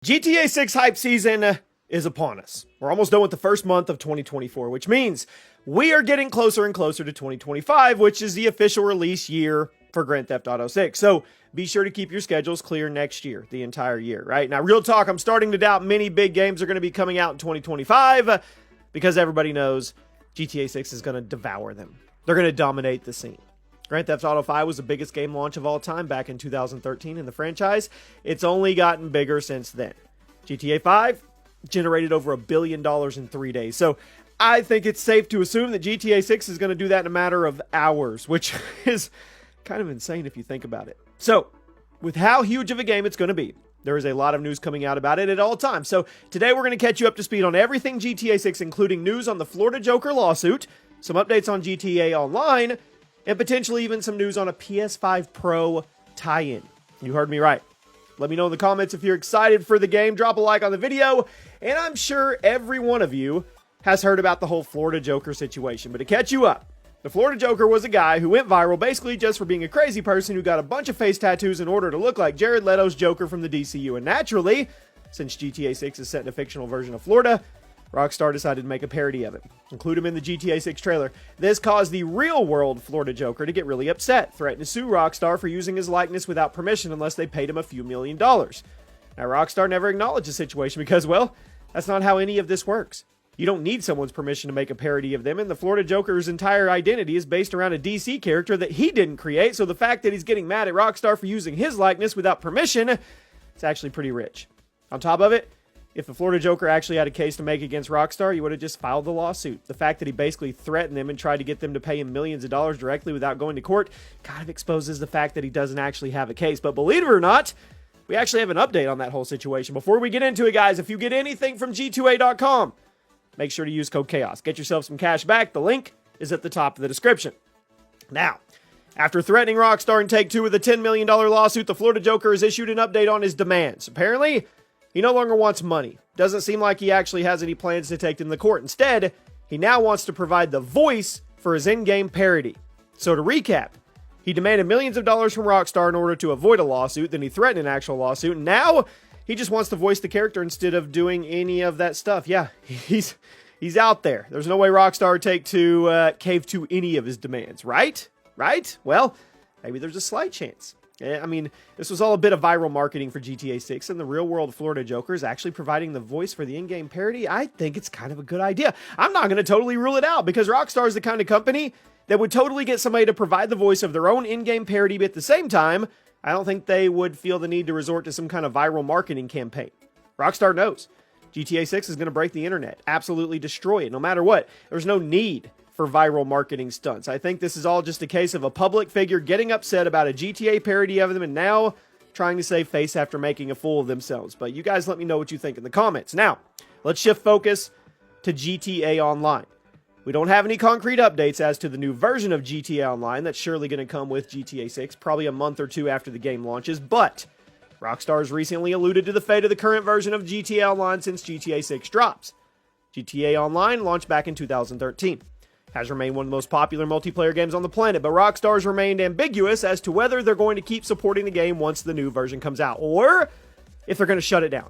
GTA 6 hype season is upon us. We're almost done with the first month of 2024, which means we are getting closer and closer to 2025, which is the official release year for Grand Theft Auto 6. So be sure to keep your schedules clear next year, the entire year, right? Now, real talk, I'm starting to doubt many big games are going to be coming out in 2025 because everybody knows GTA 6 is going to devour them. They're going to dominate the scene. Grand Theft Auto 5 was the biggest game launch of all time back in 2013 in the franchise. It's only gotten bigger since then. GTA 5 generated over $1 billion in 3 days. So I think it's safe to assume that GTA 6 is going to do that in a matter of hours, which is kind of insane if you think about it. So with how huge of a game it's going to be, there is a lot of news coming out about it at all times. So today we're going to catch you up to speed on everything GTA 6, including news on the Florida Joker lawsuit, some updates on GTA Online, and potentially even some news on a PS5 Pro tie-in. You heard me right. Let me know in the comments if you're excited for the game. Drop a like on the video. And I'm sure every one of you has heard about the whole Florida Joker situation. But to catch you up, the Florida Joker was a guy who went viral basically just for being a crazy person who got a bunch of face tattoos in order to look like Jared Leto's Joker from the DCU. And naturally, since GTA 6 is set in a fictional version of Florida, Rockstar decided to make a parody of it, include him in the GTA 6 trailer. This caused the real-world Florida Joker to get really upset, threatened to sue Rockstar for using his likeness without permission unless they paid him a few $1 million. Now, Rockstar never acknowledged the situation because, well, that's not how any of this works. You don't need someone's permission to make a parody of them, and the Florida Joker's entire identity is based around a DC character that he didn't create, so the fact that he's getting mad at Rockstar for using his likeness without permission, it's actually pretty rich. On top of it, if the Florida Joker actually had a case to make against Rockstar, you would have just filed the lawsuit. The fact that he basically threatened them and tried to get them to pay him millions of dollars directly without going to court kind of exposes the fact that he doesn't actually have a case. But believe it or not, we actually have an update on that whole situation. Before we get into it, guys, if you get anything from G2A.com, make sure to use code CHAOS. Get yourself some cash back. The link is at the top of the description. Now, after threatening Rockstar in Take-Two with a $10 million lawsuit, the Florida Joker has issued an update on his demands. Apparently, he no longer wants money. Doesn't seem like he actually has any plans to take them to court. Instead, he now wants to provide the voice for his in-game parody. So to recap, he demanded millions of dollars from Rockstar in order to avoid a lawsuit, then he threatened an actual lawsuit, and now he just wants to voice the character instead of doing any of that stuff. Yeah, he's out there. There's no way Rockstar would Take-Two cave to any of his demands, right? Right? Well, maybe there's a slight chance. I mean, this was all a bit of viral marketing for GTA 6, and the real-world Florida Joker is actually providing the voice for the in-game parody. I think it's kind of a good idea. I'm not going to totally rule it out, because Rockstar is the kind of company that would totally get somebody to provide the voice of their own in-game parody, but at the same time, I don't think they would feel the need to resort to some kind of viral marketing campaign. Rockstar knows GTA 6 is going to break the internet, absolutely destroy it, no matter what. There's no need for viral marketing stunts. I think this is all just a case of a public figure getting upset about a GTA parody of them and now trying to save face after making a fool of themselves. But you guys let me know what you think in the comments. Now, let's shift focus to GTA Online. We don't have any concrete updates as to the new version of GTA Online that's surely going to come with GTA 6, probably a month or two after the game launches, but Rockstar has recently alluded to the fate of the current version of GTA Online since GTA 6 drops. GTA Online launched back in 2013. Has remained one of the most popular multiplayer games on the planet, but Rockstar has remained ambiguous as to whether they're going to keep supporting the game once the new version comes out, or if they're going to shut it down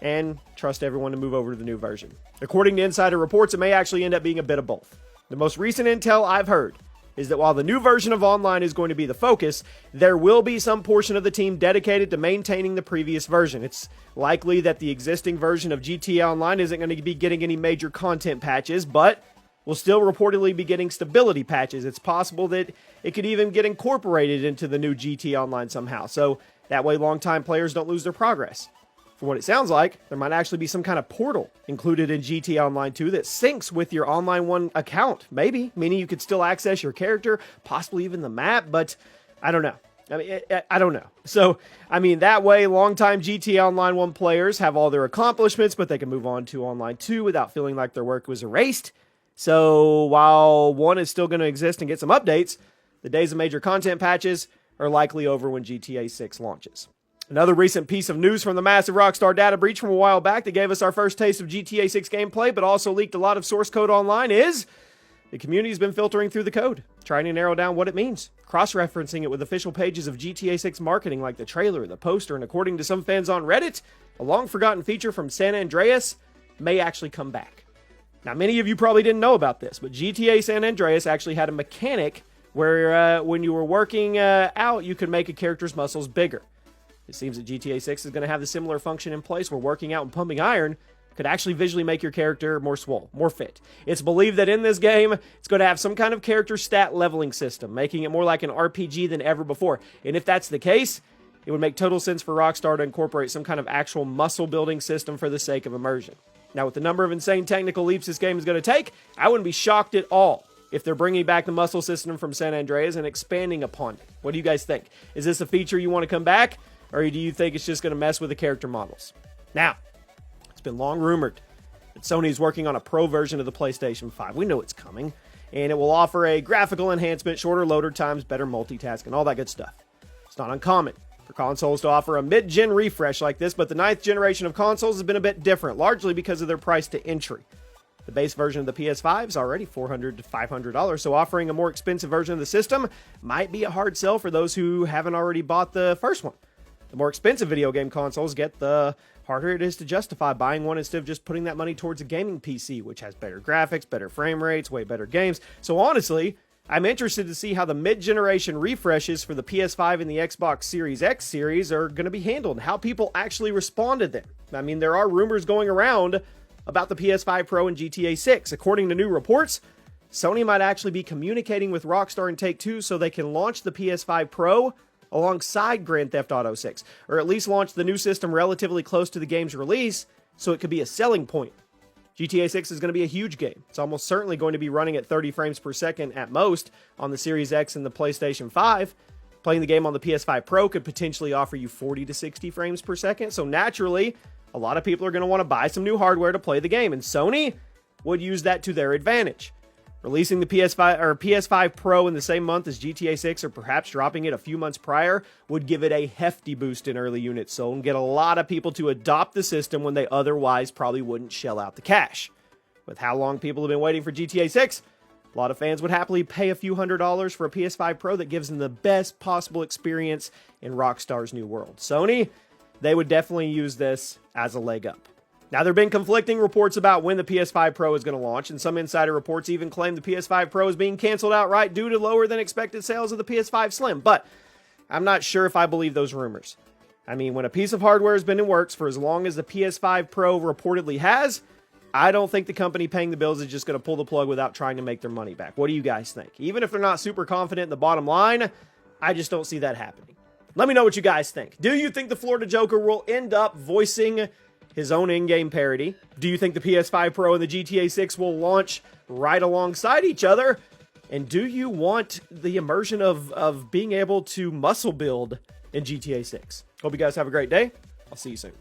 and trust everyone to move over to the new version. According to insider reports, it may actually end up being a bit of both. The most recent intel I've heard is that while the new version of Online is going to be the focus, there will be some portion of the team dedicated to maintaining the previous version. It's likely that the existing version of GTA Online isn't going to be getting any major content patches, but will still reportedly be getting stability patches. It's possible that it could even get incorporated into the new GTA Online somehow, so that way longtime players don't lose their progress. From what it sounds like, there might actually be some kind of portal included in GTA Online 2 that syncs with your Online 1 account, maybe, meaning you could still access your character, possibly even the map, but I don't know. I don't know. So, that way, longtime GTA Online 1 players have all their accomplishments, but they can move on to Online 2 without feeling like their work was erased. So while 1 is still going to exist and get some updates, the days of major content patches are likely over when GTA 6 launches. Another recent piece of news from the massive Rockstar data breach from a while back that gave us our first taste of GTA 6 gameplay, but also leaked a lot of source code online is The community's been filtering through the code, trying to narrow down what it means, cross-referencing it with official pages of GTA 6 marketing like the trailer, the poster, and according to some fans on Reddit, a long-forgotten feature from San Andreas may actually come back. Now, many of you probably didn't know about this, but GTA San Andreas actually had a mechanic where when you were working out, you could make a character's muscles bigger. It seems that GTA 6 is going to have the similar function in place where working out and pumping iron could actually visually make your character more swole, more fit. It's believed that in this game, it's going to have some kind of character stat leveling system, making it more like an RPG than ever before. And if that's the case, it would make total sense for Rockstar to incorporate some kind of actual muscle building system for the sake of immersion. Now, with the number of insane technical leaps this game is going to take, I wouldn't be shocked at all if they're bringing back the muscle system from San Andreas and expanding upon it. What do you guys think? Is this a feature you want to come back, or do you think it's just going to mess with the character models? Now, it's been long rumored that Sony is working on a pro version of the PlayStation 5. We know it's coming, and it will offer a graphical enhancement, shorter loader times, better multitasking, all that good stuff. It's not uncommon for consoles to offer a mid-gen refresh like this, but the 9th generation of consoles has been a bit different, largely because of their price to entry. The base version of the PS5 is already $400 to $500, so offering a more expensive version of the system might be a hard sell for those who haven't already bought the first one. The more expensive video game consoles get, the harder it is to justify buying one instead of just putting that money towards a gaming PC, which has better graphics, better frame rates, way better games. So honestly, I'm interested to see how the mid-generation refreshes for the PS5 and the Xbox Series X series are going to be handled and how people actually respond to them. I mean, there are rumors going around about the PS5 Pro and GTA 6. According to new reports, Sony might actually be communicating with Rockstar and Take-Two so they can launch the PS5 Pro alongside Grand Theft Auto 6, or at least launch the new system relatively close to the game's release so it could be a selling point. GTA 6 is going to be a huge game. It's almost certainly going to be running at 30 frames per second at most on the Series X and the PlayStation 5. Playing the game on the PS5 Pro could potentially offer you 40 to 60 frames per second, so naturally, a lot of people are going to want to buy some new hardware to play the game, and Sony would use that to their advantage. Releasing the PS5 Pro in the same month as GTA 6, or perhaps dropping it a few months prior, would give it a hefty boost in early units sold and get a lot of people to adopt the system when they otherwise probably wouldn't shell out the cash. With how long people have been waiting for GTA 6, a lot of fans would happily pay a few $100s for a PS5 Pro that gives them the best possible experience in Rockstar's new world. Sony, they would definitely use this as a leg up. Now, there have been conflicting reports about when the PS5 Pro is going to launch, and some insider reports even claim the PS5 Pro is being canceled outright due to lower than expected sales of the PS5 Slim, but I'm not sure if I believe those rumors. I mean, when a piece of hardware has been in works for as long as the PS5 Pro reportedly has, I don't think the company paying the bills is just going to pull the plug without trying to make their money back. What do you guys think? Even if they're not super confident in the bottom line, I just don't see that happening. Let me know what you guys think. Do you think the Florida Joker will end up voicing his own in-game parody? Do you think the PS5 Pro and the GTA 6 will launch right alongside each other? And do you want the immersion of being able to muscle build in GTA 6? Hope you guys have a great day. I'll see you soon.